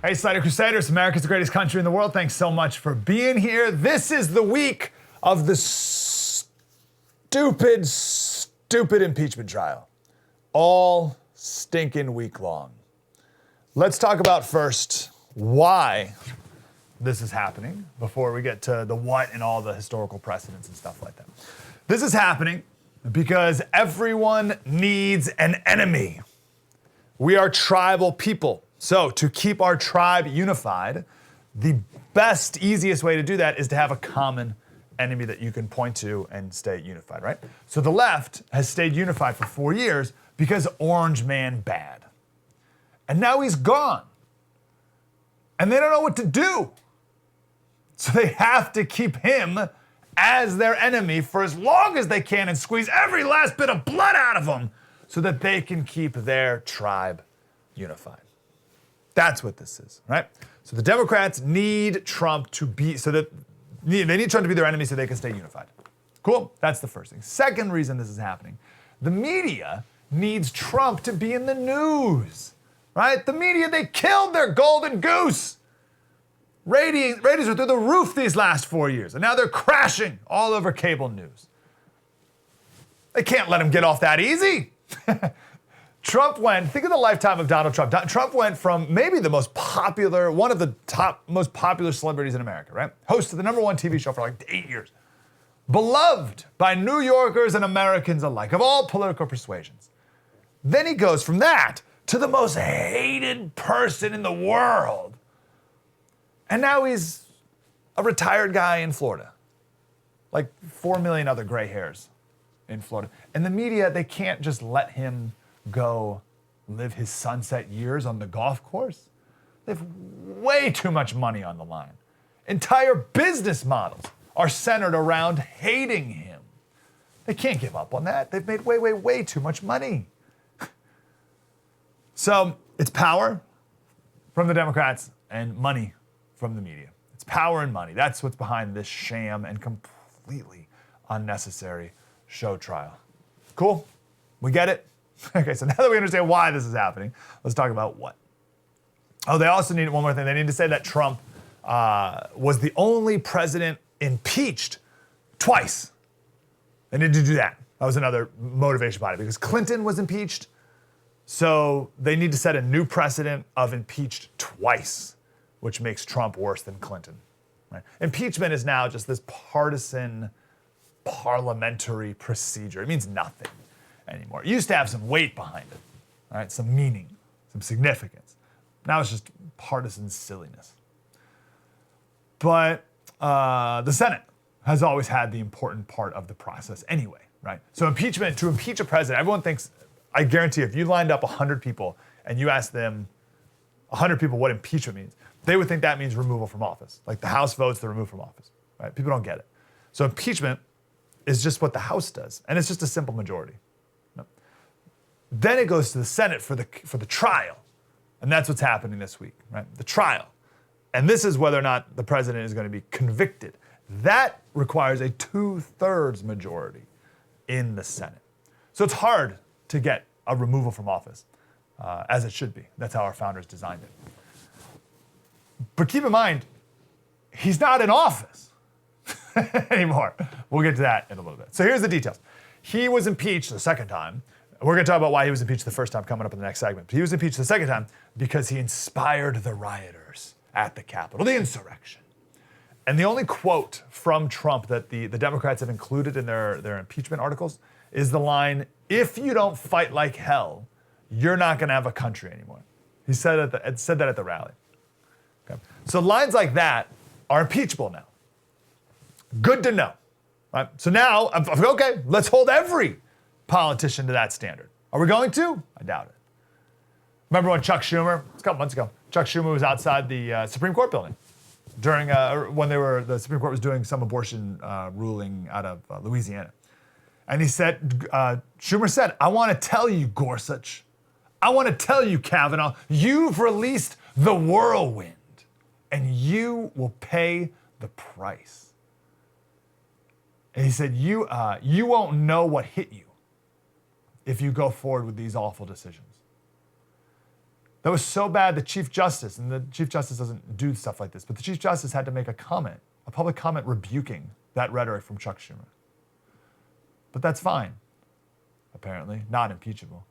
Hey, Slater Crusaders, America's the greatest country in the world. Thanks so much for being here. This is the week of the stupid impeachment trial. All stinking week long. Let's talk about first why this is happening before we get to the what and all the historical precedents and stuff like that. This is happening because everyone needs an enemy. We are tribal people. So to keep our tribe unified, the best, easiest way to do that is to have a common enemy that you can point to and stay unified, right? So the left has stayed unified for 4 years because Orange Man bad. And now he's gone. And they don't know what to do. So they have to keep him as their enemy for as long as they can and squeeze every last bit of blood out of him so that they can keep their tribe unified. That's what this is, right? So the Democrats need Trump to be, they need Trump to be their enemy so they can stay unified. Cool, that's the first thing. Second reason this is happening, the media needs Trump to be in the news, right? The media, they killed their golden goose. Ratings were through the roof these last 4 years, and now they're crashing all over cable news. They can't let him get off that easy. Think of the lifetime of Donald Trump. Trump went from maybe the most popular, one of the top most popular celebrities in America, right? Host of the #1 TV show for like 8 years. Beloved by New Yorkers and Americans alike, of all political persuasions. Then he goes from that to the most hated person in the world. And now he's a retired guy in Florida. Like 4 million other gray hairs in Florida. And the media, they can't just let him go live his sunset years on the golf course. They have way too much money on the line. Entire business models are centered around hating him. They can't give up on that. They've made way too much money. So it's power from the Democrats and money from the media. It's power and money. That's what's behind this sham and completely unnecessary show trial. Cool? We get it? Okay, so now that we understand why this is happening, let's talk about what. Oh, they also need one more thing. They need to say that Trump was the only president impeached twice. They need to do that. That was another motivation behind it because Clinton was impeached. So they need to set a new precedent of impeached twice, which makes Trump worse than Clinton. Right? Impeachment is now just this partisan parliamentary procedure. It means nothing anymore. It used to have some weight behind it, all right? Some meaning, some significance. Now it's just partisan silliness. But the Senate has always had the important part of the process anyway, right? So impeachment, to impeach a president, everyone thinks, I guarantee if you lined up 100 people and you asked them, 100 people, what impeachment means, they would think that means removal from office. Like the House votes to remove from office, right? People don't get it. So impeachment is just what the House does, and it's just a simple majority. Then it goes to the Senate for the trial. And that's what's happening this week, right? The trial. And this is whether or not the president is going to be convicted. That requires a 2/3 majority in the Senate. So it's hard to get a removal from office, as it should be. That's how our founders designed it. But keep in mind, he's not in office anymore. We'll get to that in a little bit. So here's the details. He was impeached the second time. We're going to talk about why he was impeached the first time coming up in the next segment. But he was impeached the second time because he inspired the rioters at the Capitol, the insurrection. And the only quote from Trump that the Democrats have included in their impeachment articles is the line, "If you don't fight like hell, you're not going to have a country anymore." He said that at the rally. Okay. So lines like that are impeachable now. Good to know. Right? So now, okay, let's hold every politician to that standard. Are we going to? I doubt it. Remember when Chuck Schumer, a couple months ago, Chuck Schumer was outside the Supreme Court building during when the Supreme Court was doing some abortion ruling out of Louisiana. And he said, Schumer said, "I want to tell you, Gorsuch, I want to tell you, Kavanaugh, you've released the whirlwind and you will pay the price." And he said, you won't know what hit you if you go forward with these awful decisions. That was so bad, the Chief Justice, and the Chief Justice doesn't do stuff like this, but the Chief Justice had to make a comment, a public comment rebuking that rhetoric from Chuck Schumer. But that's fine, apparently, not impeachable.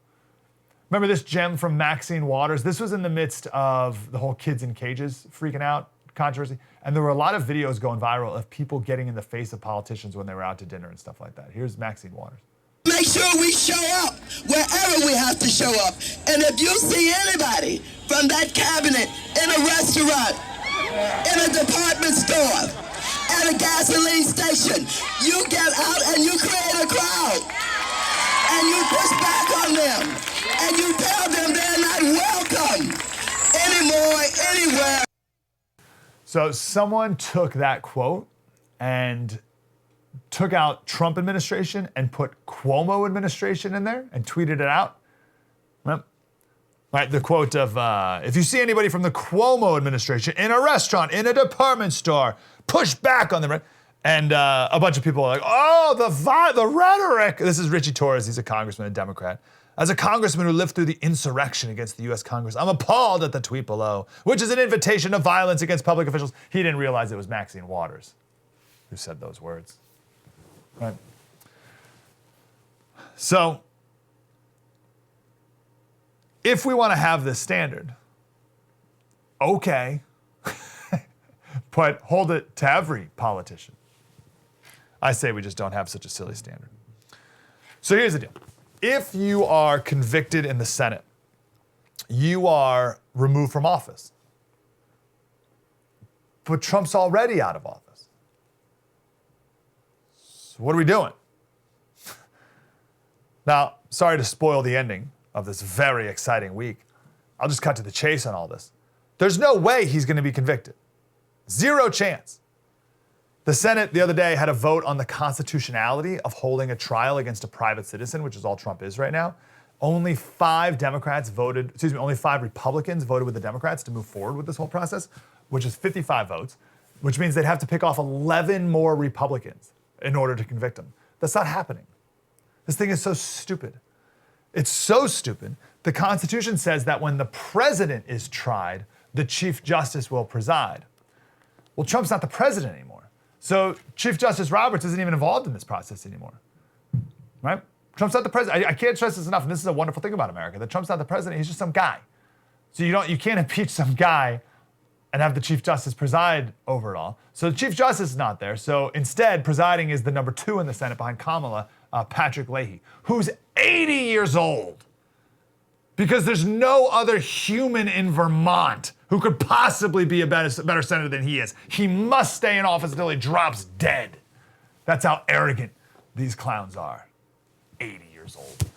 Remember this gem from Maxine Waters? This was in the midst of the whole kids in cages freaking out controversy, and there were a lot of videos going viral of people getting in the face of politicians when they were out to dinner and stuff like that. Here's Maxine Waters. Make sure we show up wherever we have to show up. And if you see anybody from that cabinet in a restaurant, in a department store, at a gasoline station, you get out and you create a crowd. And you push back on them. And you tell them they're not welcome anymore, anywhere. So someone took that quote and took out Trump administration and put Cuomo administration in there and tweeted it out. Right, the quote of, if you see anybody from the Cuomo administration in a restaurant, in a department store, push back on them. Right? And a bunch of people are like, oh, the rhetoric. This is Richie Torres. He's a congressman, a Democrat. As a congressman who lived through the insurrection against the U.S. Congress, I'm appalled at the tweet below, which is an invitation to violence against public officials. He didn't realize it was Maxine Waters who said those words. Right? So, if we want to have this standard, okay, but hold it to every politician. I say we just don't have such a silly standard. So here's the deal. If you are convicted in the Senate, you are removed from office. But Trump's already out of office. So what are we doing? Now, sorry to spoil the ending of this very exciting week. I'll just cut to the chase on all this. There's no way he's going to be convicted. Zero chance. The Senate the other day had a vote on the constitutionality of holding a trial against a private citizen, which is all Trump is right now. Only 5 Republicans voted with the Democrats to move forward with this whole process, which is 55 votes, which means they'd have to pick off 11 more Republicans in order to convict him. That's not happening. This thing is so stupid. It's so stupid. The Constitution says that when the president is tried, the Chief Justice will preside. Well, Trump's not the president anymore. So Chief Justice Roberts isn't even involved in this process anymore, right? Trump's not the president. I can't stress this enough, and this is a wonderful thing about America, that Trump's not the president, he's just some guy. So you can't impeach some guy and have the Chief Justice preside over it all. So the Chief Justice is not there. So instead, presiding is the number 2 in the Senate behind Kamala, Patrick Leahy, who's 80 years old. Because there's no other human in Vermont who could possibly be a better senator than he is. He must stay in office until he drops dead. That's how arrogant these clowns are. 80 years old.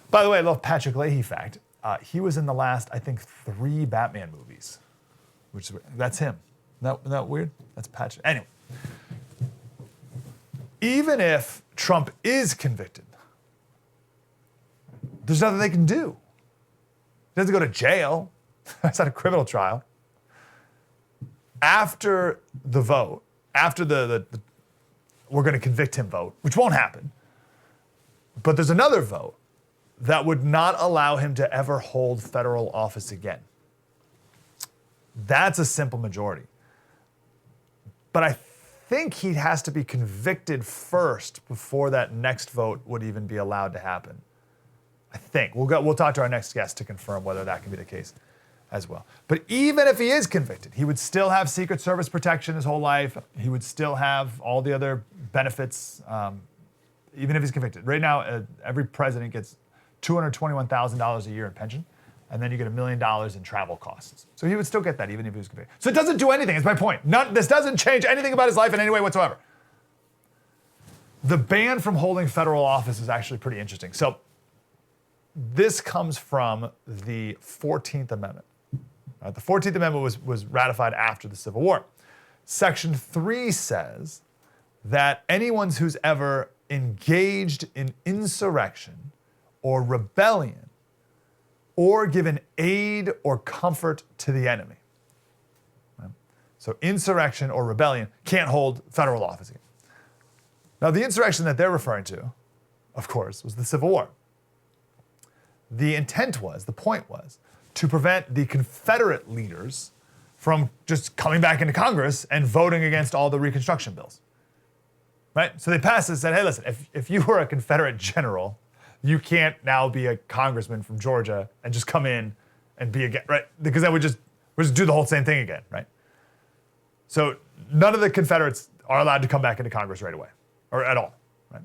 By the way, I love Patrick Leahy fact. He was in the last, I think, 3 Batman movies. That's him. Isn't that weird? That's Patrick. Anyway. Even if Trump is convicted, there's nothing they can do. He doesn't go to jail. That's not a criminal trial. After the vote, after the we're going to convict him vote, which won't happen, but there's another vote that would not allow him to ever hold federal office again. That's a simple majority. But I think he has to be convicted first before that next vote would even be allowed to happen. I think. We'll talk to our next guest to confirm whether that can be the case as well. But even if he is convicted, he would still have Secret Service protection his whole life. He would still have all the other benefits, even if he's convicted. Right now, every president gets $221,000 a year in pension, and then you get $1 million in travel costs. So he would still get that even if he was convicted. So it doesn't do anything, is my point. This doesn't change anything about his life in any way whatsoever. The ban from holding federal office is actually pretty interesting. So this comes from the 14th Amendment. The 14th Amendment was ratified after the Civil War. Section 3 says that anyone who's ever engaged in insurrection or rebellion or given aid or comfort to the enemy. So insurrection or rebellion can't hold federal office again. Now the insurrection that they're referring to, of course, was the Civil War. The point was, to prevent the Confederate leaders from just coming back into Congress and voting against all the Reconstruction bills. Right? So they passed it and said, hey, listen, if you were a Confederate general, you can't now be a congressman from Georgia and just come in and be again, right? Because that would just do the whole same thing again, right? So none of the Confederates are allowed to come back into Congress right away, or at all, right?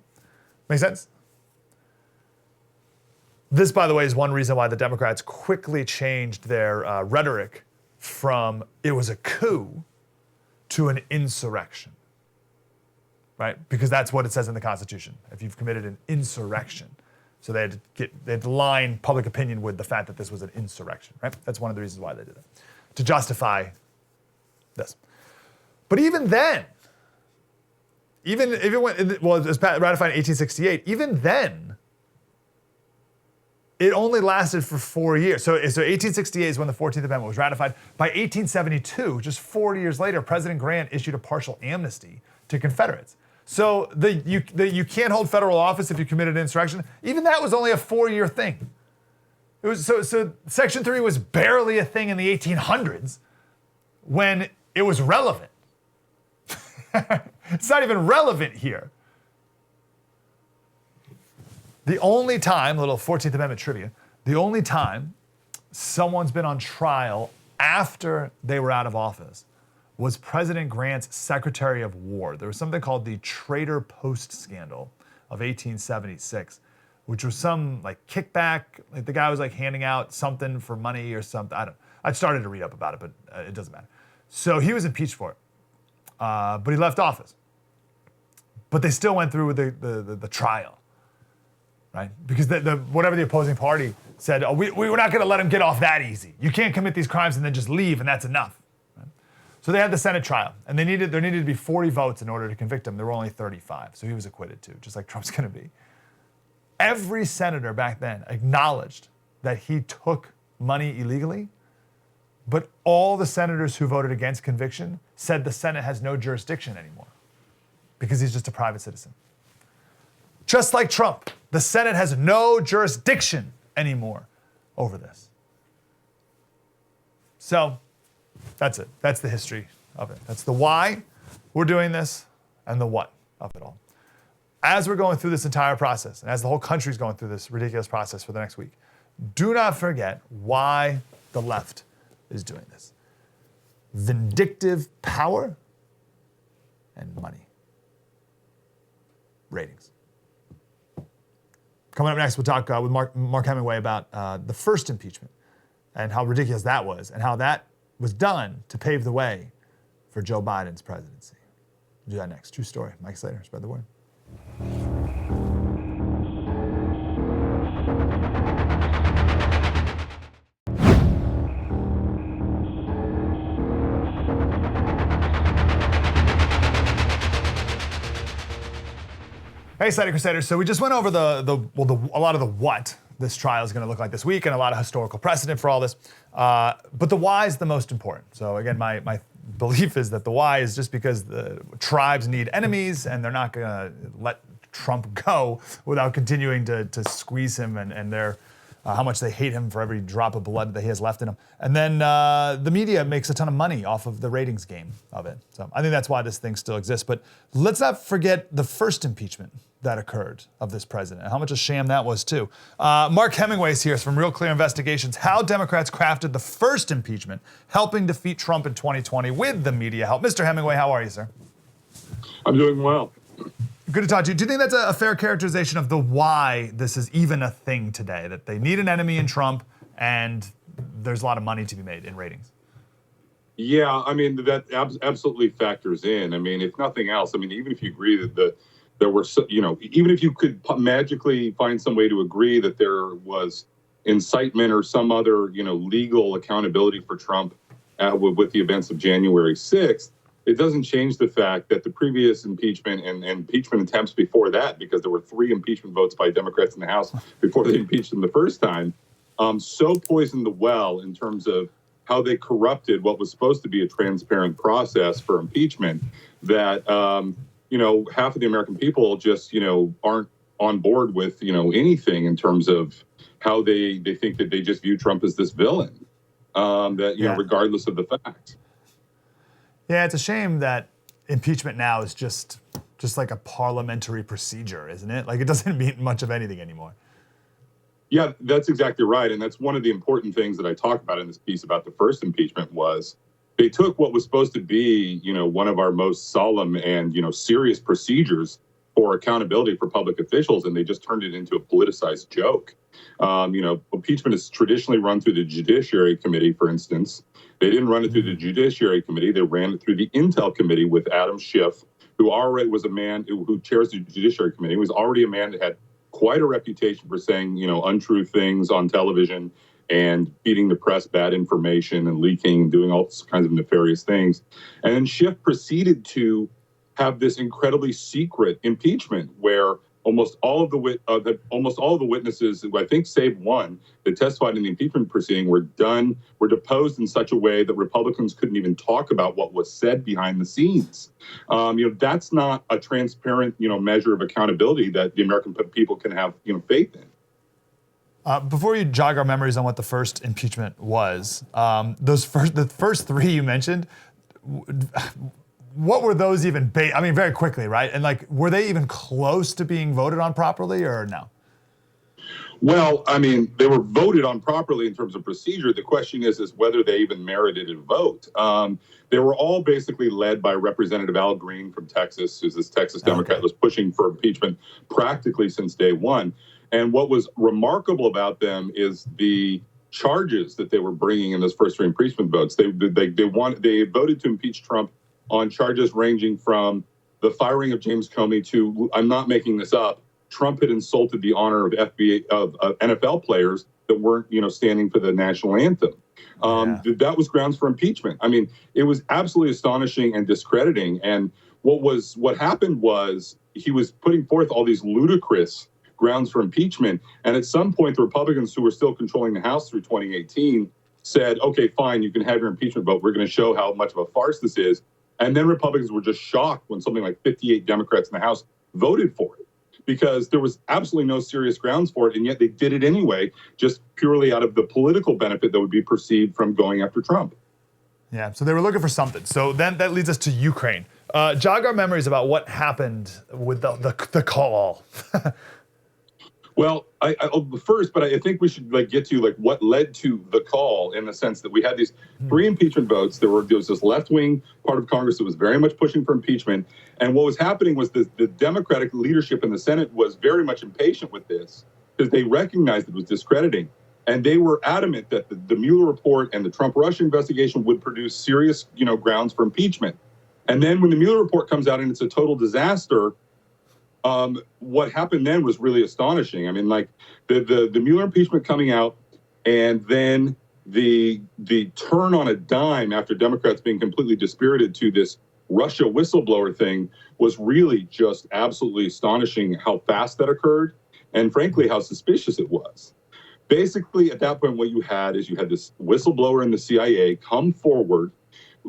Make sense? This, by the way, is one reason why the Democrats quickly changed their rhetoric from it was a coup to an insurrection, right? Because that's what it says in the Constitution, if you've committed an insurrection. So they had to line public opinion with the fact that this was an insurrection, right? That's one of the reasons why they did it, to justify this. But even then, even if it went, well, it was ratified in 1868, even then, it only lasted for 4 years. So 1868 is when the 14th Amendment was ratified. By 1872, just 40 years later, President Grant issued a partial amnesty to Confederates. So you can't hold federal office if you committed an insurrection. Even that was only a 4-year thing. It was so Section 3 was barely a thing in the 1800s when it was relevant. It's not even relevant here. The only time, little 14th Amendment trivia, the only time someone's been on trial after they were out of office was President Grant's Secretary of War. There was something called the Trader Post Scandal of 1876, which was some like kickback. Like the guy was like handing out something for money or something. I started to read up about it, but it doesn't matter. So he was impeached for it, but he left office. But they still went through with the trial, right? Because whatever the opposing party said, oh, we were not going to let him get off that easy. You can't commit these crimes and then just leave, and that's enough. Right? So they had the Senate trial, and there needed to be 40 votes in order to convict him. There were only 35, so he was acquitted too, just like Trump's going to be. Every senator back then acknowledged that he took money illegally, but all the senators who voted against conviction said the Senate has no jurisdiction anymore because he's just a private citizen. Just like Trump, the Senate has no jurisdiction anymore over this. So that's it. That's the history of it. That's the why we're doing this and the what of it all. As we're going through this entire process, and as the whole country's going through this ridiculous process for the next week, do not forget why the left is doing this. Vindictive power and money. Ratings. Coming up next, we'll talk with Mark Hemingway about the first impeachment and how ridiculous that was and how that was done to pave the way for Joe Biden's presidency. We'll do that next. True story. Mike Slater, spread the word. Hey, Slater Crusaders. So we just went over a lot of the what this trial is going to look like this week and a lot of historical precedent for all this. But the why is the most important. So again, my belief is that the why is just because the tribes need enemies and they're not going to let Trump go without continuing to squeeze him and their how much they hate him for every drop of blood that he has left in him. And then the media makes a ton of money off of the ratings game of it. So I think that's why this thing still exists. But let's not forget the first impeachment that occurred of this president, and how much a sham that was too. Mark Hemingway's here from Real Clear Investigations, how Democrats crafted the first impeachment, helping defeat Trump in 2020 with the media help. Mr. Hemingway, how are you, sir? I'm doing well. Good to talk to you. Do you think that's a fair characterization of the why this is even a thing today, that they need an enemy in Trump and there's a lot of money to be made in ratings? Yeah, I mean, that absolutely factors in. I mean, if nothing else, I mean, even if you agree that there were, even if you could magically find some way to agree that there was incitement or some other, legal accountability for Trump with the events of January 6th, it doesn't change the fact that the previous impeachment and impeachment attempts before that, because there were 3 impeachment votes by Democrats in the House before they impeached him the first time, so poisoned the well in terms of how they corrupted what was supposed to be a transparent process for impeachment that, half of the American people just, aren't on board with, anything in terms of how they think that they just view Trump as this villain, regardless of the fact. Yeah, it's a shame that impeachment now is just like a parliamentary procedure, isn't it? Like, it doesn't mean much of anything anymore. Yeah, that's exactly right. And that's one of the important things that I talk about in this piece about the first impeachment was they took what was supposed to be, one of our most solemn and, serious procedures for accountability for public officials, and they just turned it into a politicized joke. Impeachment is traditionally run through the Judiciary Committee, for instance. They didn't run it through the Judiciary Committee. They ran it through the Intel Committee with Adam Schiff, who already was a man who chairs the Judiciary Committee. He was already a man that had quite a reputation for saying, untrue things on television and feeding the press bad information and leaking and doing all kinds of nefarious things. And then Schiff proceeded to have this incredibly secret impeachment where almost all of the witnesses, I think save one, that testified in the impeachment proceeding were deposed in such a way that Republicans couldn't even talk about what was said behind the scenes. That's not a transparent, measure of accountability that the American people can have, faith in. Before you jog our memories on what the first impeachment was, the first three you mentioned, what were those even very quickly, right? And were they even close to being voted on properly or no? Well, they were voted on properly in terms of procedure. The question is whether they even merited a vote. They were all basically led by Representative Al Green from Texas, who's this Texas Democrat, was pushing for impeachment practically since day one. And what was remarkable about them is the charges that they were bringing in those first three impeachment votes. They voted to impeach Trump on charges ranging from the firing of James Comey to, I'm not making this up, Trump had insulted the honor of NFL players that weren't, standing for the national anthem. That was grounds for impeachment. It was absolutely astonishing and discrediting. And what happened was he was putting forth all these ludicrous grounds for impeachment. And at some point, the Republicans who were still controlling the House through 2018 said, okay, fine, you can have your impeachment vote. We're going to show how much of a farce this is. And then Republicans were just shocked when something like 58 Democrats in the House voted for it because there was absolutely no serious grounds for it. And yet they did it anyway, just purely out of the political benefit that would be perceived from going after Trump. Yeah, so they were looking for something. So then that leads us to Ukraine. Jog our memories about what happened with the call. Well, I think we should get to what led to the call in the sense that we had these three impeachment votes. There was this left-wing part of Congress that was very much pushing for impeachment. And what was happening was the Democratic leadership in the Senate was very much impatient with this because they recognized it was discrediting. And they were adamant that the Mueller report and the Trump-Russia investigation would produce serious, grounds for impeachment. And then when the Mueller report comes out and it's a total disaster, what happened then was really astonishing. The Mueller impeachment coming out and then the turn on a dime after Democrats being completely dispirited to this Russia whistleblower thing was really just absolutely astonishing how fast that occurred and frankly how suspicious it was. Basically, at that point, what you had this whistleblower in the CIA come forward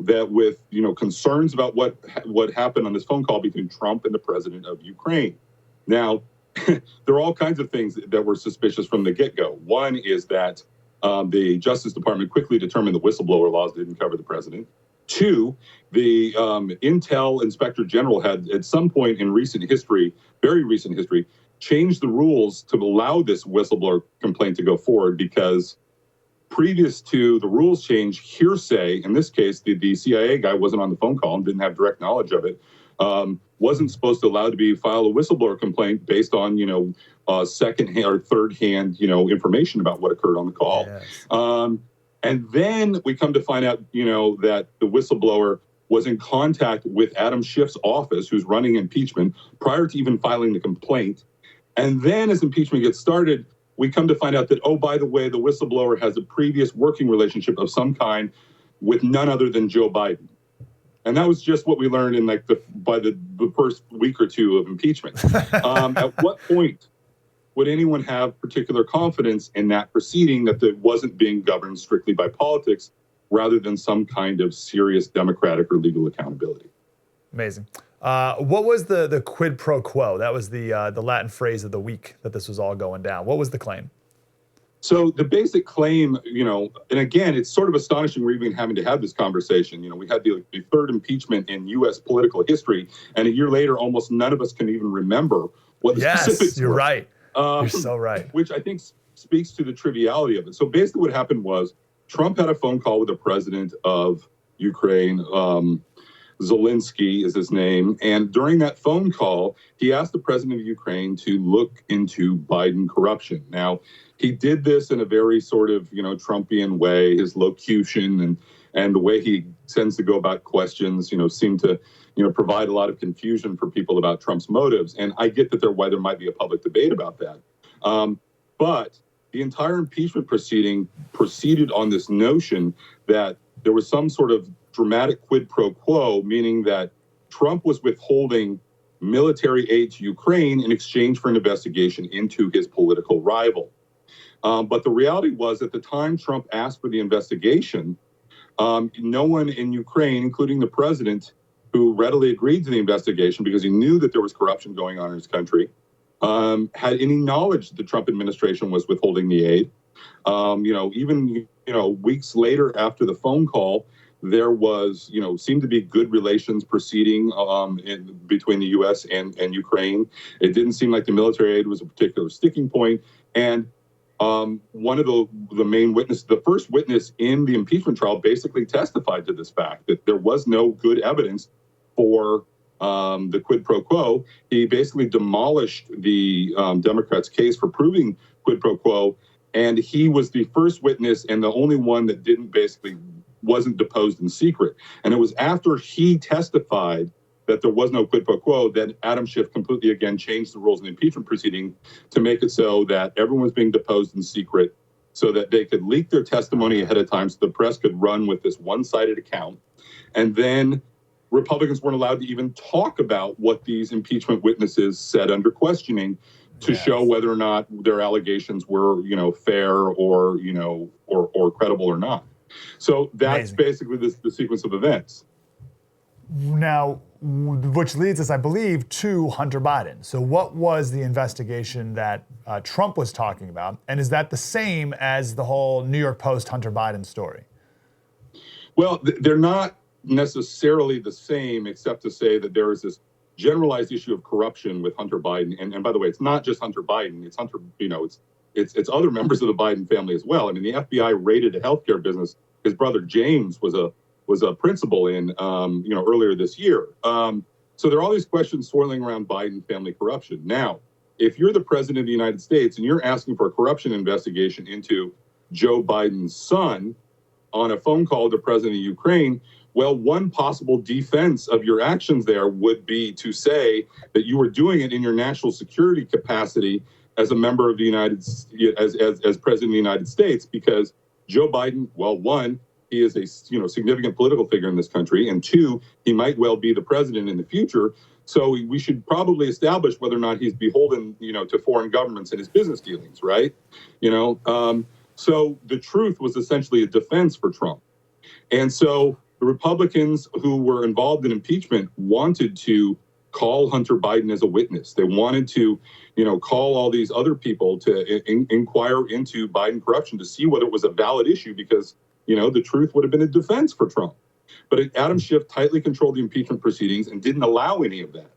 that with concerns about what happened on this phone call between Trump and the president of Ukraine. Now, there are all kinds of things that were suspicious from the get-go. One is that the Justice Department quickly determined the whistleblower laws didn't cover the president. Two, the Intel Inspector General had at some point in very recent history, changed the rules to allow this whistleblower complaint to go forward because previous to the rules change, hearsay, in this case, the CIA guy wasn't on the phone call and didn't have direct knowledge of it, wasn't supposed to allow to be file a whistleblower complaint based on, second-hand or third-hand, information about what occurred on the call. Yes. And then we come to find out, that the whistleblower was in contact with Adam Schiff's office, who's running impeachment, prior to even filing the complaint. And then as impeachment gets started, we come to find out that, oh, by the way, the whistleblower has a previous working relationship of some kind with none other than Joe Biden. And that was just what we learned in by the first week or two of impeachment. At what point would anyone have particular confidence in that proceeding that it wasn't being governed strictly by politics rather than some kind of serious democratic or legal accountability? Amazing. What was the quid pro quo? That was the Latin phrase of the week that this was all going down. What was the claim? So the basic claim, and again, it's sort of astonishing we're even having to have this conversation. We had the third impeachment in U.S. political history, and a year later, almost none of us can even remember what the specifics were. You're right. You're so right. Which I think speaks to the triviality of it. So basically what happened was Trump had a phone call with the president of Ukraine, Zelensky is his name. And during that phone call, he asked the president of Ukraine to look into Biden corruption. Now, he did this in a very sort of, Trumpian way. His locution and the way he tends to go about questions, seemed to, provide a lot of confusion for people about Trump's motives. And I get that why there might be a public debate about that. But the entire impeachment proceeding proceeded on this notion that there was some sort of dramatic quid pro quo, meaning that Trump was withholding military aid to Ukraine in exchange for an investigation into his political rival. But the reality was, at the time Trump asked for the investigation, no one in Ukraine, including the president, who readily agreed to the investigation because he knew that there was corruption going on in his country, had any knowledge that the Trump administration was withholding the aid. Even weeks later after the phone call, there was, seemed to be good relations proceeding between the U.S. and Ukraine. It didn't seem like the military aid was a particular sticking point. And one of the main witnesses, the first witness in the impeachment trial, basically testified to this fact, that there was no good evidence for the quid pro quo. He basically demolished the Democrats' case for proving quid pro quo, and he was the first witness and the only one that wasn't deposed in secret. And it was after he testified that there was no quid pro quo that Adam Schiff completely again changed the rules in the impeachment proceeding to make it so that everyone was being deposed in secret so that they could leak their testimony ahead of time so the press could run with this one-sided account. And then Republicans weren't allowed to even talk about what these impeachment witnesses said under questioning to show whether or not their allegations were, fair or credible or not. So that's basically the sequence of events. Now, which leads us, I believe, to Hunter Biden. So what was the investigation that Trump was talking about? And is that the same as the whole New York Post Hunter Biden story? Well, they're not necessarily the same, except to say that there is this generalized issue of corruption with Hunter Biden. And by the way, it's not just Hunter Biden. It's Hunter, it's other members of the Biden family as well. I mean, the FBI raided a healthcare business. His brother James was a principal in, earlier this year. So there are all these questions swirling around Biden family corruption. Now, if you're the president of the United States and you're asking for a corruption investigation into Joe Biden's son on a phone call to the president of Ukraine, well, one possible defense of your actions there would be to say that you were doing it in your national security capacity as a member of the as president of the United States, because Joe Biden, well, one, he is a significant political figure in this country, and two, he might well be the president in the future. So we should probably establish whether or not he's beholden, to foreign governments in his business dealings, right? So the truth was essentially a defense for Trump, and so the Republicans who were involved in impeachment wanted to call Hunter Biden as a witness. They wanted to, call all these other people to inquire into Biden corruption to see whether it was a valid issue, because, the truth would have been a defense for Trump. But Adam Schiff tightly controlled the impeachment proceedings and didn't allow any of that.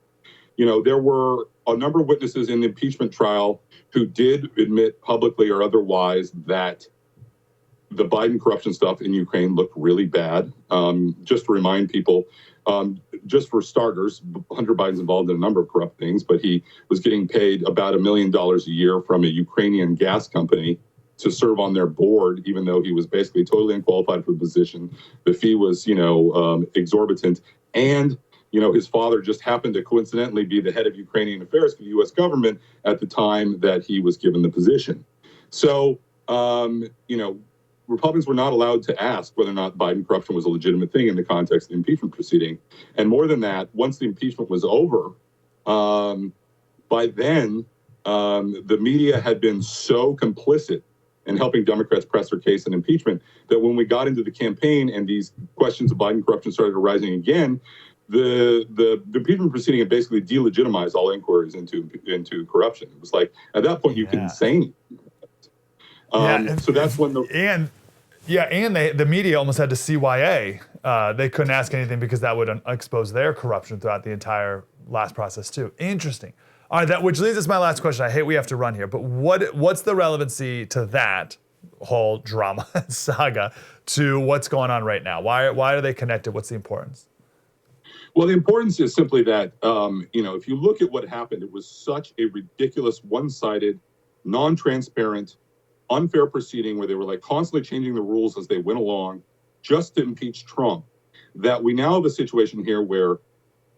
There were a number of witnesses in the impeachment trial who did admit publicly or otherwise that the Biden corruption stuff in Ukraine looked really bad. Just to remind people, just for starters, Hunter Biden's involved in a number of corrupt things, but he was getting paid about $1 million a year from a Ukrainian gas company to serve on their board, even though he was basically totally unqualified for the position. The fee was, exorbitant. And, his father just happened to coincidentally be the head of Ukrainian affairs for the U.S. government at the time that he was given the position. So, Republicans were not allowed to ask whether or not Biden corruption was a legitimate thing in the context of the impeachment proceeding. And more than that, once the impeachment was over, by then, the media had been so complicit in helping Democrats press their case in impeachment that when we got into the campaign and these questions of Biden corruption started arising again, the impeachment proceeding had basically delegitimized all inquiries into corruption. It was like, at that point, you couldn't say anything. So that's when the media almost had to CYA. They couldn't ask anything because that would expose their corruption throughout the entire last process too. Interesting. All right, which leads us to my last question. I hate we have to run here, but what's the relevancy to that whole drama saga to what's going on right now? Why are they connected? What's the importance? Well, the importance is simply that, if you look at what happened, it was such a ridiculous, one-sided, non-transparent, unfair proceeding where they were like constantly changing the rules as they went along just to impeach Trump, that we now have a situation here where,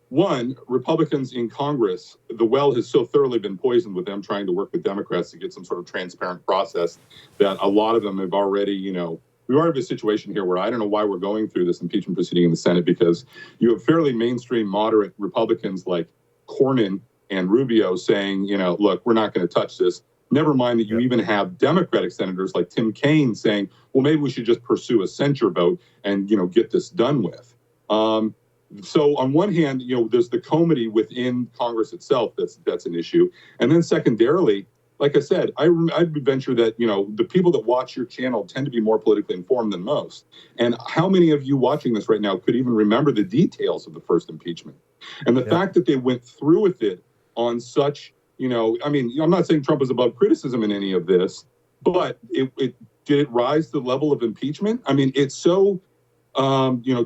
one, Republicans in Congress, the well has so thoroughly been poisoned with them trying to work with Democrats to get some sort of transparent process that a lot of them have already, we already have a situation here where I don't know why we're going through this impeachment proceeding in the Senate, because you have fairly mainstream moderate Republicans like Cornyn and Rubio saying, look, we're not going to touch this. Never mind that you even have Democratic senators like Tim Kaine saying, well, maybe we should just pursue a censure vote and, get this done with. So on one hand, there's the comity within Congress itself that's an issue. And then secondarily, like I said, I would venture that, the people that watch your channel tend to be more politically informed than most. And how many of you watching this right now could even remember the details of the first impeachment? And the fact that they went through with it on such, I'm not saying Trump is above criticism in any of this, but did it rise to the level of impeachment? I mean, it's so,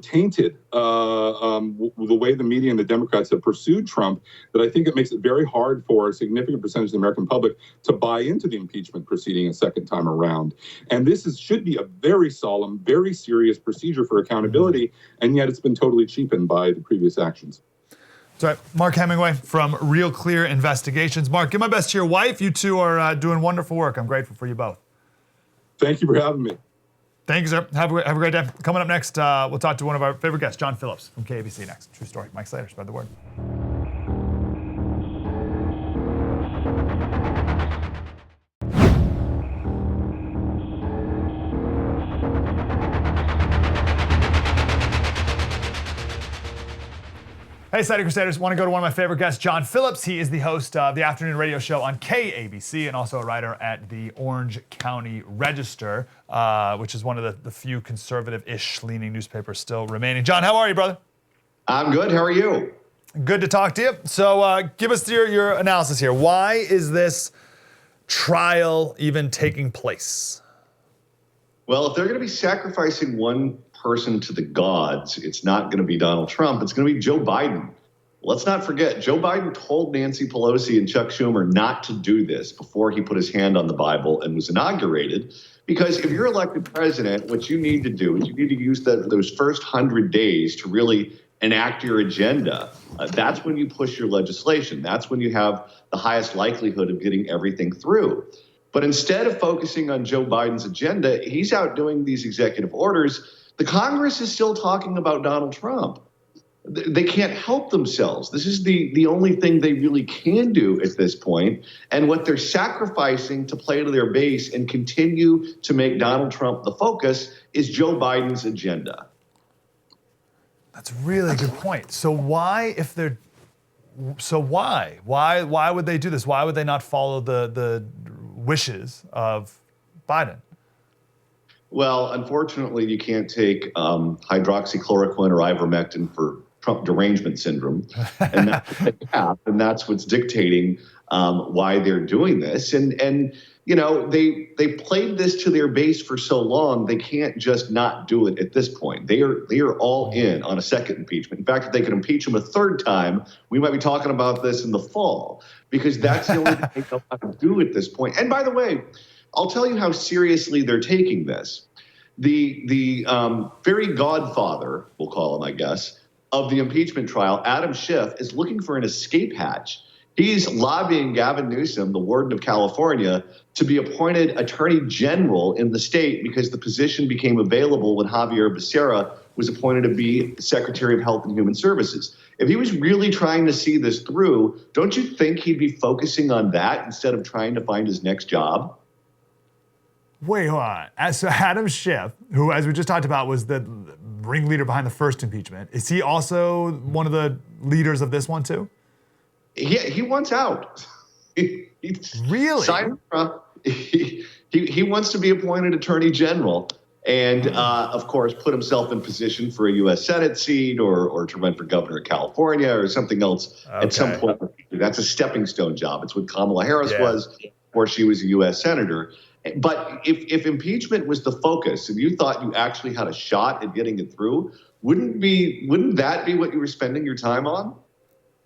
tainted the way the media and the Democrats have pursued Trump that I think it makes it very hard for a significant percentage of the American public to buy into the impeachment proceeding a second time around. And this should be a very solemn, very serious procedure for accountability, and yet it's been totally cheapened by the previous actions. That's right. Mark Hemingway from Real Clear Investigations. Mark, give my best to your wife. You two are doing wonderful work. I'm grateful for you both. Thank you for having me. Thank you, sir. Have a great day. Coming up next, we'll talk to one of our favorite guests, John Phillips from KABC next. True story. Mike Slater, spread the word. Hey, Slater Crusaders. Want to go to one of my favorite guests, John Phillips. He is the host of the afternoon radio show on KABC and also a writer at the Orange County Register, which is one of the few conservative-ish leaning newspapers still remaining. John, how are you, brother? I'm good. How are you? Good to talk to you. So give us your analysis here. Why is this trial even taking place? Well, if they're going to be sacrificing one person to the gods, it's not going to be Donald Trump. It's going to be Joe Biden. Let's not forget, Joe Biden told Nancy Pelosi and Chuck Schumer not to do this before he put his hand on the Bible and was inaugurated. Because if you're elected president, what you need to do is you need to use those first 100 days to really enact your agenda. That's when you push your legislation. That's when you have the highest likelihood of getting everything through. But instead of focusing on Joe Biden's agenda, he's out doing these executive orders. The Congress is still talking about Donald Trump. They can't help themselves. This is the only thing they really can do at this point. And what they're sacrificing to play to their base and continue to make Donald Trump the focus is Joe Biden's agenda. That's a really good point. So why would they do this? Why would they not follow the wishes of Biden? Well, unfortunately, you can't take hydroxychloroquine or ivermectin for Trump derangement syndrome, and that's what they have, and that's what's dictating why they're doing this. And they played this to their base for so long, they can't just not do it at this point. They are all in on a second impeachment. In fact, if they could impeach him a third time, we might be talking about this in the fall, because that's the only thing they know how to do at this point. And by the way, I'll tell you how seriously they're taking this. The very godfather, we'll call him, I guess, of the impeachment trial, Adam Schiff, is looking for an escape hatch. He's lobbying Gavin Newsom, the warden of California, to be appointed attorney general in the state because the position became available when Javier Becerra was appointed to be Secretary of Health and Human Services. If he was really trying to see this through, don't you think he'd be focusing on that instead of trying to find his next job? Wait, hold on. So Adam Schiff, who, as we just talked about, was the ringleader behind the first impeachment, is he also one of the leaders of this one too? He wants out. Really? He wants to be appointed attorney general and, of course, put himself in position for a U.S. Senate seat or to run for governor of California or something else at some point. That's a stepping stone job. It's what Kamala Harris was before she was a U.S. senator. But if impeachment was the focus and you thought you actually had a shot at getting it through, wouldn't that be what you were spending your time on?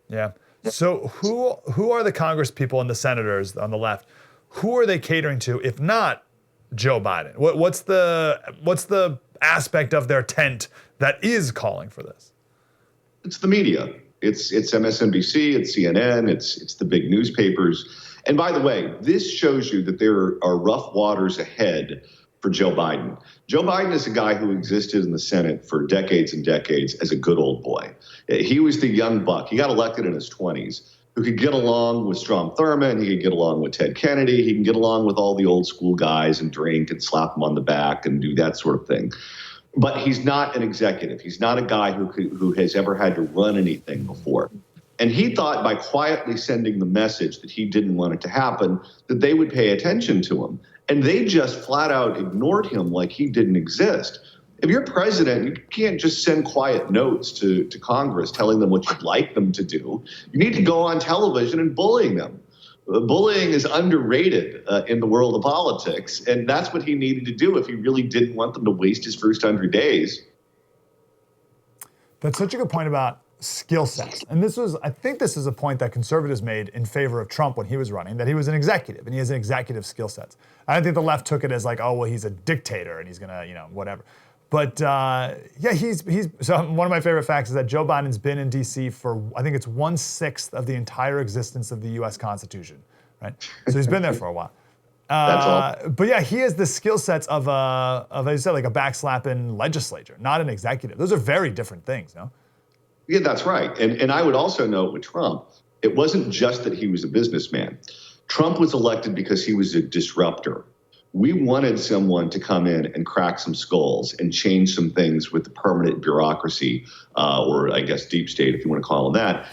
Yeah. So who are the Congress people and the senators on the left? Who are they catering to, if not Joe Biden? What's the aspect of their tent that is calling for this? It's the media. It's MSNBC, it's CNN, it's the big newspapers. And by the way, this shows you that there are rough waters ahead for Joe Biden. Joe Biden is a guy who existed in the Senate for decades and decades as a good old boy. He was the young buck. He got elected in his 20s, who could get along with Strom Thurmond. He could get along with Ted Kennedy. He can get along with all the old school guys and drink and slap them on the back and do that sort of thing. But he's not an executive. He's not a guy who has ever had to run anything before. And he thought by quietly sending the message that he didn't want it to happen, that they would pay attention to him. And they just flat out ignored him like he didn't exist. If you're president, you can't just send quiet notes to Congress telling them what you'd like them to do. You need to go on television and bullying them. Bullying is underrated in the world of politics. And that's what he needed to do if he really didn't want them to waste his first 100 days. That's such a good point about skill sets. And I think this is a point that conservatives made in favor of Trump when he was running, that he was an executive and he has an executive skill sets. I don't think the left took it as like, oh, well, he's a dictator and he's gonna, whatever. But he's so one of my favorite facts is that Joe Biden's been in DC for, I think it's 1/6 of the entire existence of the US Constitution, right? So he's been there for a while. That's all. But yeah, he has the skill sets of as you said, like a backslapping legislature, not an executive. Those are very different things, no? Yeah, that's right. And I would also note with Trump, it wasn't just that he was a businessman. Trump was elected because he was a disruptor. We wanted someone to come in and crack some skulls and change some things with the permanent bureaucracy, or I guess deep state, if you want to call them that.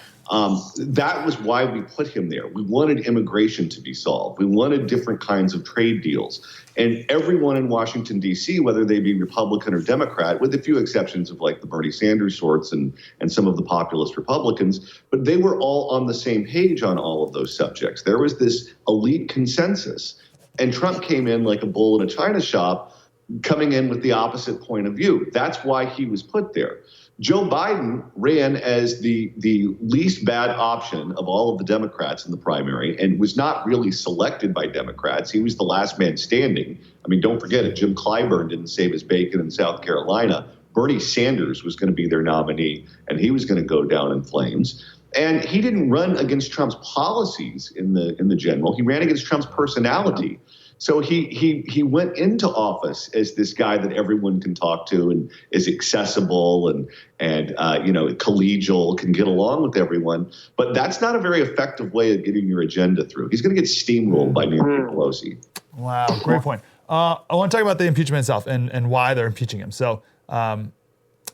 That was why we put him there. We wanted immigration to be solved. We wanted different kinds of trade deals. And everyone in Washington, D.C., whether they be Republican or Democrat, with a few exceptions of like the Bernie Sanders sorts and some of the populist Republicans, but they were all on the same page on all of those subjects. There was this elite consensus. And Trump came in like a bull in a china shop, coming in with the opposite point of view. That's why he was put there. Joe Biden ran as the least bad option of all of the Democrats in the primary and was not really selected by Democrats. He was the last man standing. I mean, don't forget it. Jim Clyburn didn't save his bacon in South Carolina. Bernie Sanders was going to be their nominee, and he was going to go down in flames. And he didn't run against Trump's policies in the general. He ran against Trump's personality. So he went into office as this guy that everyone can talk to and is accessible and collegial, can get along with everyone. But that's not a very effective way of getting your agenda through. He's going to get steamrolled by Nancy Pelosi. Wow, great point. I want to talk about the impeachment itself and why they're impeaching him. So, and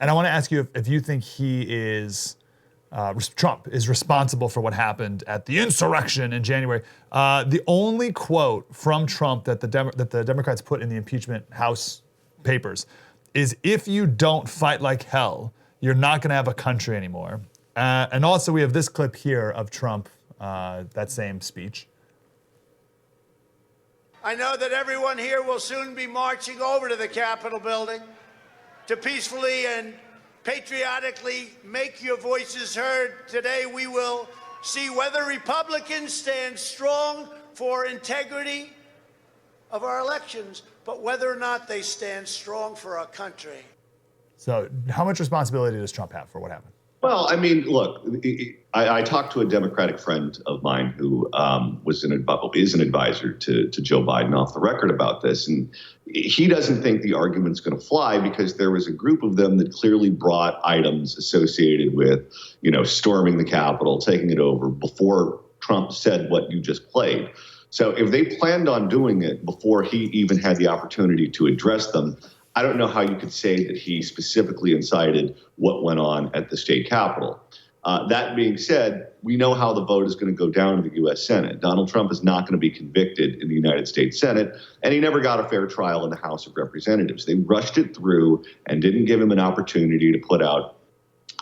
I want to ask you if you think Trump is responsible for what happened at the insurrection in January. The only quote from Trump that the Democrats put in the impeachment House papers is, "If you don't fight like hell, you're not going to have a country anymore." And also we have this clip here of Trump, that same speech. I know that everyone here will soon be marching over to the Capitol building to peacefully and patriotically make your voices heard. Today we will see whether Republicans stand strong for integrity of our elections, but whether or not they stand strong for our country. So how much responsibility does Trump have for what happened? Well, I mean, look, I talked to a Democratic friend of mine who is an advisor to Joe Biden off the record about this. And he doesn't think the argument's going to fly because there was a group of them that clearly brought items associated with, storming the Capitol, taking it over before Trump said what you just played. So if they planned on doing it before he even had the opportunity to address them, I don't know how you could say that he specifically incited what went on at the state capitol. That being said, we know how the vote is going to go down in the U.S. Senate. Donald Trump is not going to be convicted in the United States Senate, and he never got a fair trial in the House of Representatives. They rushed it through and didn't give him an opportunity to put out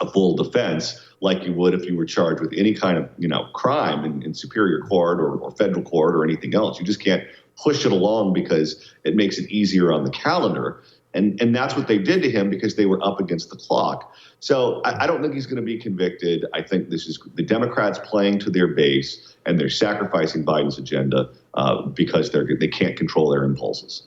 a full defense like you would if you were charged with any kind of, crime in superior court or federal court or anything else. You just can't push it along because it makes it easier on the calendar. And that's what they did to him because they were up against the clock. So I don't think he's going to be convicted. I think this is the Democrats playing to their base, and they're sacrificing Biden's agenda because they can't control their impulses.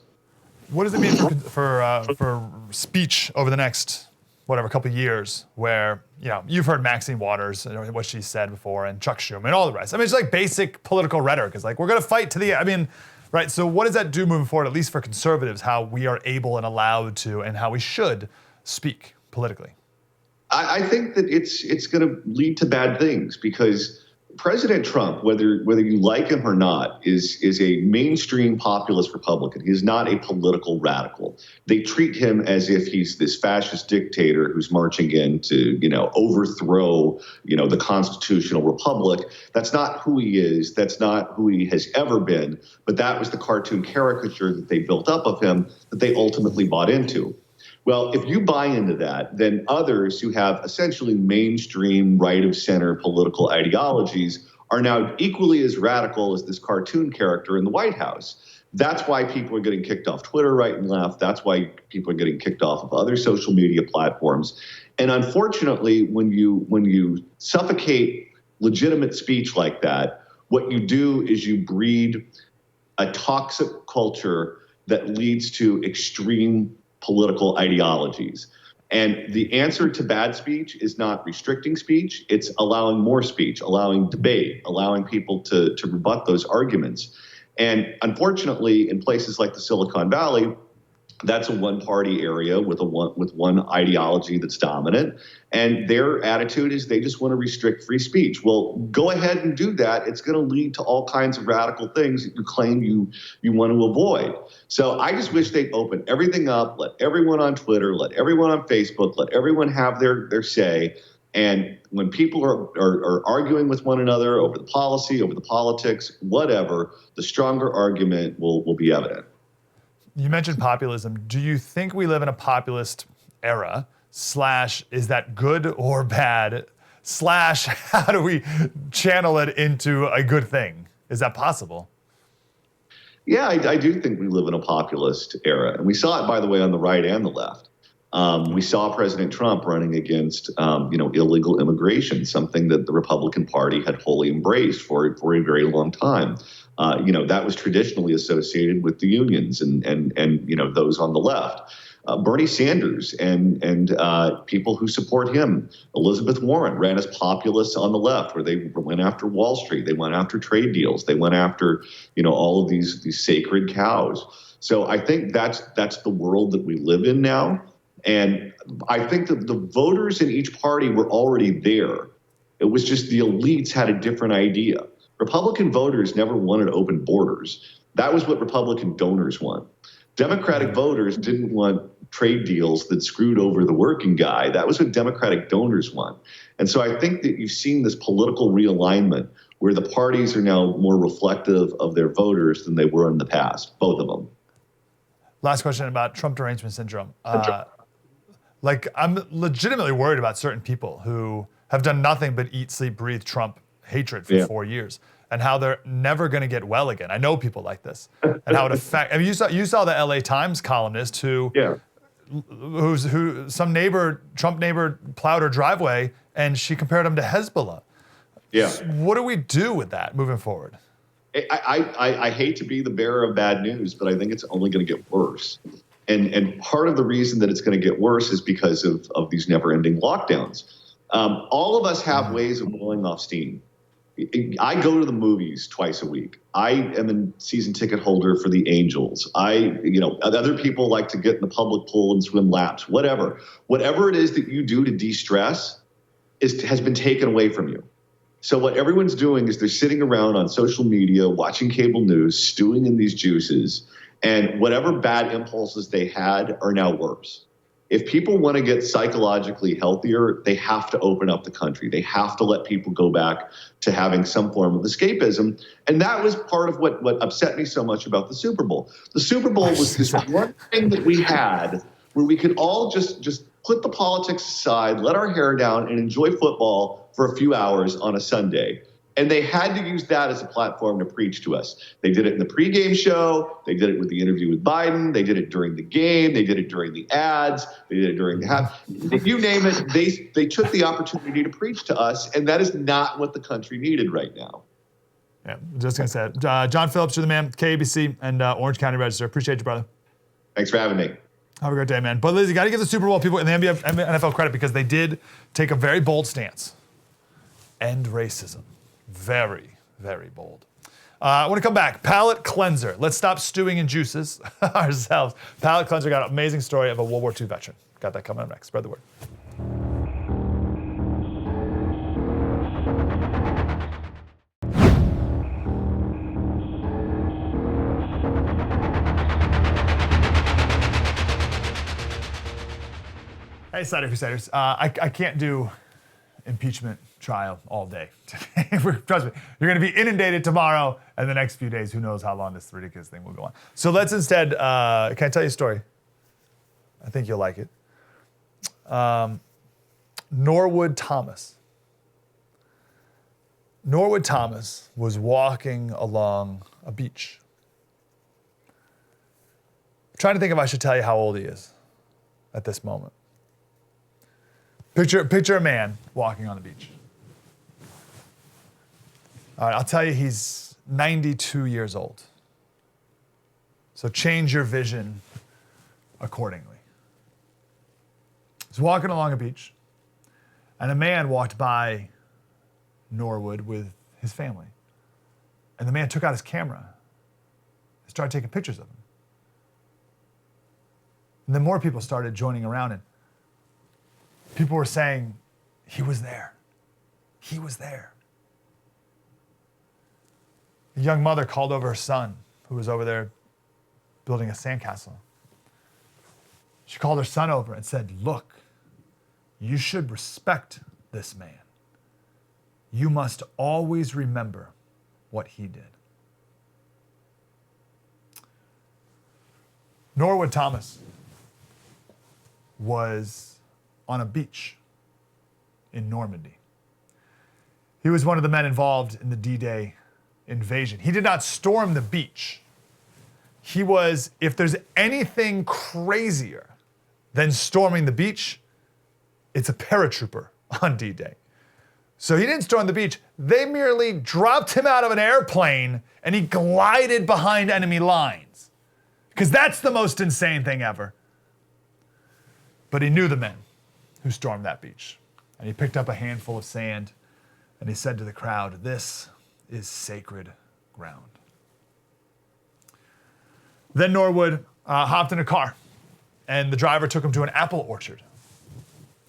What does it mean for speech over the next couple of years, where you've heard Maxine Waters and what she said before, and Chuck Schumer and all the rest? I mean, it's like basic political rhetoric. It's like, we're going to fight to the end. I mean, right. So what does that do moving forward, at least for conservatives, how we are able and allowed to, and how we should speak politically? I think that it's going to lead to bad things, because President Trump, whether you like him or not, is a mainstream populist Republican. He is not a political radical. They treat him as if he's this fascist dictator who's marching in to, overthrow, the constitutional republic. That's not who he is. That's not who he has ever been. But that was the cartoon caricature that they built up of him that they ultimately bought into. Well, if you buy into that, then others who have essentially mainstream right-of-center political ideologies are now equally as radical as this cartoon character in the White House. That's why people are getting kicked off Twitter right and left. That's why people are getting kicked off of other social media platforms. And unfortunately, when you suffocate legitimate speech like that, what you do is you breed a toxic culture that leads to extreme political ideologies. And the answer to bad speech is not restricting speech, it's allowing more speech, allowing debate, allowing people to rebut those arguments. And unfortunately, in places like the Silicon Valley, that's a one-party area with one ideology that's dominant. And their attitude is they just want to restrict free speech. Well, go ahead and do that. It's going to lead to all kinds of radical things that you claim you want to avoid. So I just wish they'd open everything up, let everyone on Twitter, let everyone on Facebook, let everyone have their say. And when people are arguing with one another over the policy, over the politics, whatever, the stronger argument will be evident. You mentioned populism. Do you think we live in a populist era? / is that good or bad? / how do we channel it into a good thing? Is that possible? Yeah, I do think we live in a populist era. And we saw it, by the way, on the right and the left. We saw President Trump running against, illegal immigration, something that the Republican Party had wholly embraced for a very long time. That was traditionally associated with the unions and those on the left. Bernie Sanders and people who support him. Elizabeth Warren ran as populists on the left, where they went after Wall Street. They went after trade deals. They went after, all of these sacred cows. So I think that's the world that we live in now. And I think that the voters in each party were already there. It was just the elites had a different idea. Republican voters never wanted open borders. That was what Republican donors want. Democratic voters didn't want trade deals that screwed over the working guy. That was what Democratic donors want. And so I think that you've seen this political realignment where the parties are now more reflective of their voters than they were in the past, both of them. Last question about Trump derangement syndrome. I'm legitimately worried about certain people who have done nothing but eat, sleep, breathe Trump hatred for 4 years, and how they're never going to get well again. I know people like this, and how it affects. I mean, you saw the LA Times columnist who some Trump neighbor plowed her driveway, and she compared him to Hezbollah. Yeah. So what do we do with that moving forward? I hate to be the bearer of bad news, but I think it's only going to get worse. And part of the reason that it's going to get worse is because of these never-ending lockdowns. All of us have ways of blowing off steam. I go to the movies twice a week. I am a season ticket holder for the Angels. Other people like to get in the public pool and swim laps, whatever. Whatever it is that you do to de-stress has been taken away from you. So what everyone's doing is they're sitting around on social media, watching cable news, stewing in these juices, and whatever bad impulses they had are now worse. If people want to get psychologically healthier, they have to open up the country. They have to let people go back to having some form of escapism. And that was part of what upset me so much about the Super Bowl. The Super Bowl was this one thing that we had where we could all just put the politics aside, let our hair down, and enjoy football for a few hours on a Sunday. And they had to use that as a platform to preach to us. They did it in the pregame show. They did it with the interview with Biden. They did it during the game. They did it during the ads. They did it during the half. If you name it, they took the opportunity to preach to us, and that is not what the country needed right now. Yeah, just going to say it. John Phillips, you're the man, KABC and Orange County Register. Appreciate you, brother. Thanks for having me. Have a great day, man. But Liz, you got to give the Super Bowl people and the NFL credit because they did take a very bold stance. End racism. Very, very bold. I want to come back. Palate cleanser. Let's stop stewing in juices ourselves. Palate cleanser got an amazing story of a World War II veteran. Got that coming up next. Spread the word. Hey, Slater Crusaders. I can't do impeachment trial all day today. Trust me, you're going to be inundated tomorrow and the next few days. Who knows how long this ridiculous thing will go on. So let's instead, can I tell you a story? I think you'll like it. Norwood Thomas. Norwood Thomas was walking along a beach. I'm trying to think if I should tell you how old he is at this moment. Picture a man walking on the beach. All right, I'll tell you he's 92 years old. So change your vision accordingly. He's walking along a beach, and a man walked by Norwood with his family. And the man took out his camera and started taking pictures of him. And then more people started joining around, and people were saying, he was there. He was there. A young mother called over her son, who was over there building a sandcastle. She called her son over and said, look, you should respect this man. You must always remember what he did. Norwood Thomas was on a beach in Normandy. He was one of the men involved in the D-Day invasion. He did not storm the beach. He was, if there's anything crazier than storming the beach, it's a paratrooper on D-Day. So he didn't storm the beach. They merely dropped him out of an airplane and he glided behind enemy lines. Because that's the most insane thing ever. But he knew the men who stormed that beach. And he picked up a handful of sand and he said to the crowd, this is sacred ground. Then Norwood hopped in a car and the driver took him to an apple orchard.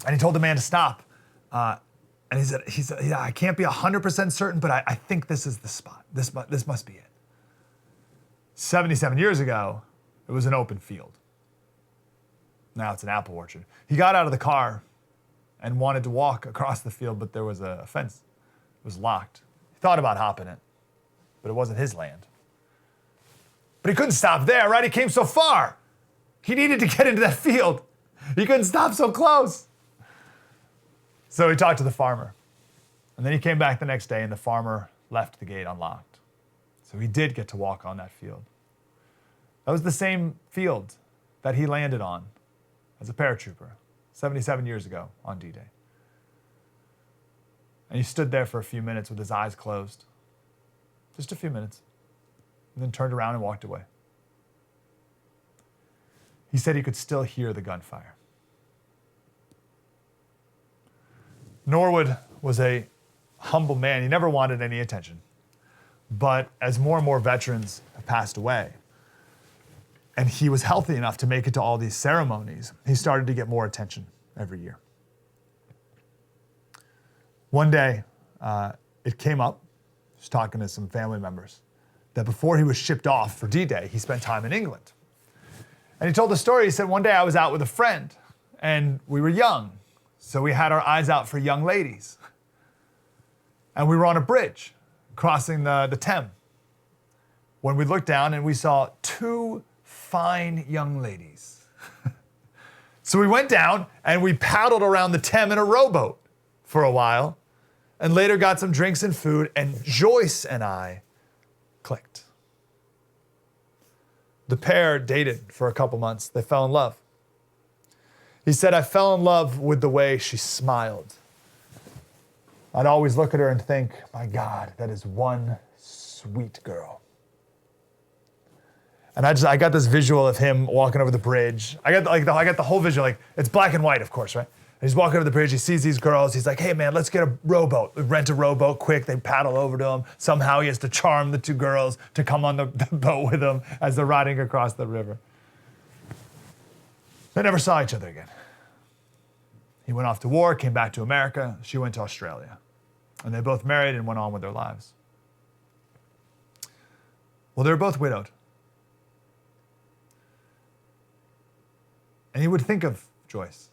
And he told the man to stop. And he said, yeah, I can't be 100% certain, but I think this is the spot. This must be it. 77 years ago, it was an open field. Now it's an apple orchard. He got out of the car and wanted to walk across the field, but there was a fence. It was locked. He thought about hopping it, but it wasn't his land. But he couldn't stop there, right? He came so far. He needed to get into that field. He couldn't stop so close. So he talked to the farmer. And then he came back the next day and the farmer left the gate unlocked. So he did get to walk on that field. That was the same field that he landed on as a paratrooper 77 years ago on D-Day. And he stood there for a few minutes with his eyes closed. Just a few minutes. And then turned around and walked away. He said he could still hear the gunfire. Norwood was a humble man. He never wanted any attention. But as more and more veterans have passed away, and he was healthy enough to make it to all these ceremonies, he started to get more attention every year. One day, it came up, I was talking to some family members, that before he was shipped off for D-Day, he spent time in England. And he told the story. He said, one day I was out with a friend, and we were young, so we had our eyes out for young ladies. And we were on a bridge crossing the Thames when we looked down and we saw two fine young ladies. So we went down and we paddled around the Thames in a rowboat for a while, and later got some drinks and food, and Joyce and I clicked. The pair dated for a couple months. They fell in love. He said, I fell in love with the way she smiled. I'd always look at her and think, my God, that is one sweet girl. And I got this visual of him walking over the bridge. I got the whole visual, like, it's black and white, of course, right? And he's walking over the bridge, he sees these girls, he's like, hey man, let's get a rowboat. We rent a rowboat quick, they paddle over to him. Somehow he has to charm the two girls to come on the boat with him as they're riding across the river. They never saw each other again. He went off to war, came back to America, she went to Australia. And they both married and went on with their lives. Well, they were both widowed. And he would think of Joyce.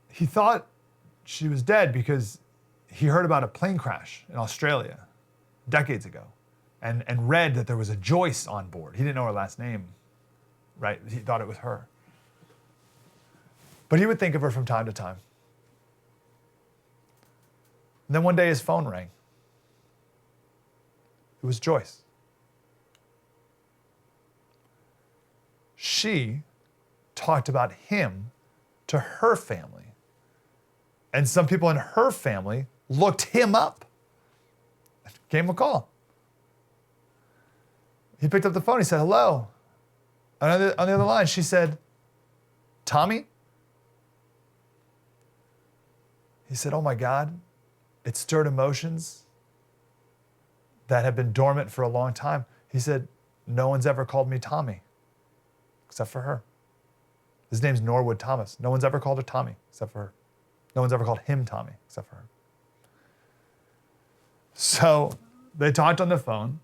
He thought she was dead because he heard about a plane crash in Australia decades ago and read that there was a Joyce on board. He didn't know her last name, right? He thought it was her. But he would think of her from time to time. And then one day his phone rang. It was Joyce. She talked about him to her family. And some people in her family looked him up. Gave him a call. He picked up the phone. He said, hello. On the other line, she said, Tommy? He said, oh my God. It stirred emotions that have been dormant for a long time. He said, no one's ever called me Tommy, except for her. His name's Norwood Thomas. No one's ever called her Tommy, except for her. No one's ever called him Tommy, except for her. So they talked on the phone.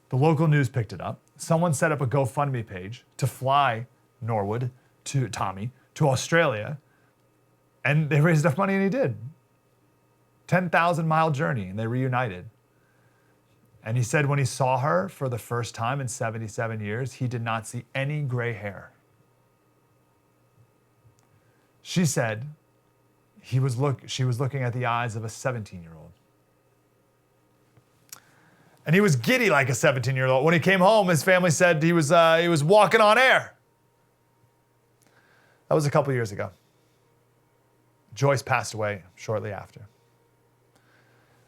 The local news picked it up. Someone set up a GoFundMe page to fly Norwood to Tommy to Australia. And they raised enough money, and he did. 10,000-mile journey, and they reunited. And he said when he saw her for the first time in 77 years, he did not see any gray hair. She said she was looking at the eyes of a 17-year-old. And he was giddy like a 17-year-old. When he came home, his family said he was walking on air. That was a couple years ago. Joyce passed away shortly after.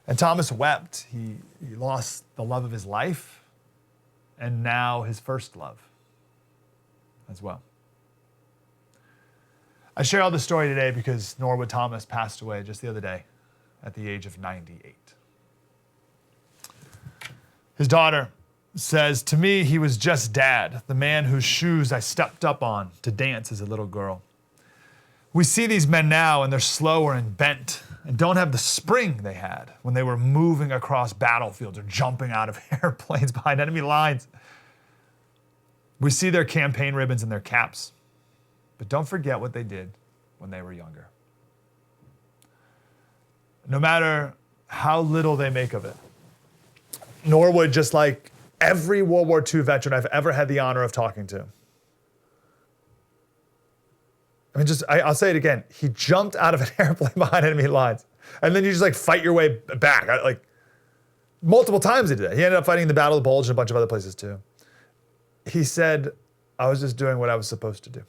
And Thomas wept. He lost the love of his life and now his first love as well. I share all this story today because Norwood Thomas passed away just the other day at the age of 98. His daughter says, to me, he was just Dad, the man whose shoes I stepped up on to dance as a little girl. We see these men now and they're slower and bent and don't have the spring they had when they were moving across battlefields or jumping out of airplanes behind enemy lines. We see their campaign ribbons and their caps, but don't forget what they did when they were younger. No matter how little they make of it, Norwood, just like every World War II veteran I've ever had the honor of talking to, I'll say it again. He jumped out of an airplane behind enemy lines. And then you just fight your way back. Multiple times he did that. He ended up fighting the Battle of the Bulge and a bunch of other places too. He said, I was just doing what I was supposed to do.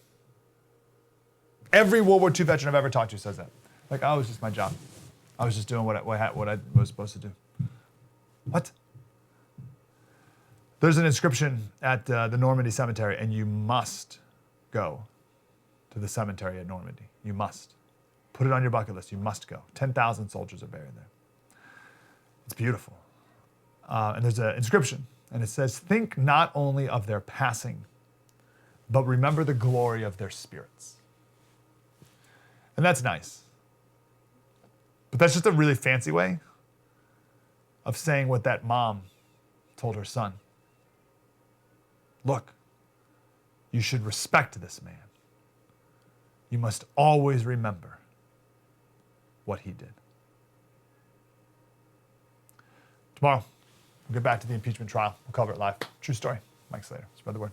Every World War II veteran I've ever talked to says that. Oh, it was just my job. I was just doing what I was supposed to do. What? There's an inscription at the Normandy Cemetery, and you must go to the cemetery at Normandy. You must. Put it on your bucket list. You must go. 10,000 soldiers are buried there. It's beautiful. And there's an inscription, and it says, think not only of their passing, but remember the glory of their spirits. And that's nice. But that's just a really fancy way of saying what that mom told her son. Look, you should respect this man. You must always remember what he did. Tomorrow, we'll get back to the impeachment trial. We'll cover it live. True story. Mike Slater. Spread the word.